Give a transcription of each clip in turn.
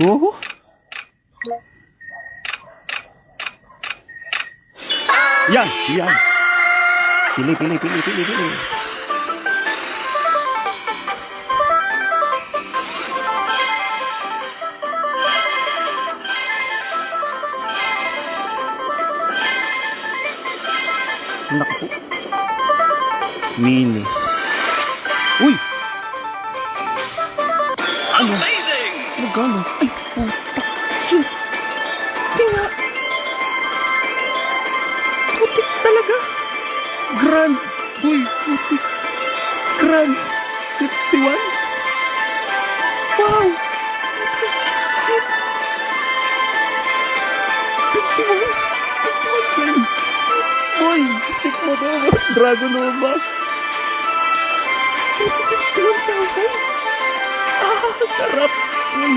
Oh. Yan, yan. Pili. Naku. Mini. Uy! Ano? Magkano? Ay, putak. Shit. Hindi nga. Putik talaga. Grand. Uy, putik. Grand. 51. Wow. Shit. 51. 51 game. Boy, check mo to. Dragon Nova. It's 51,000. Ah, sarap. Uy.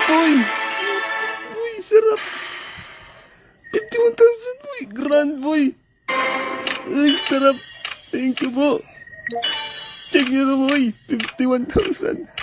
Uy. Uy, sarap. 51,000, boy. Grand, boy. Uy, sarap. Thank you po. Check nyo na, boy. 51,000.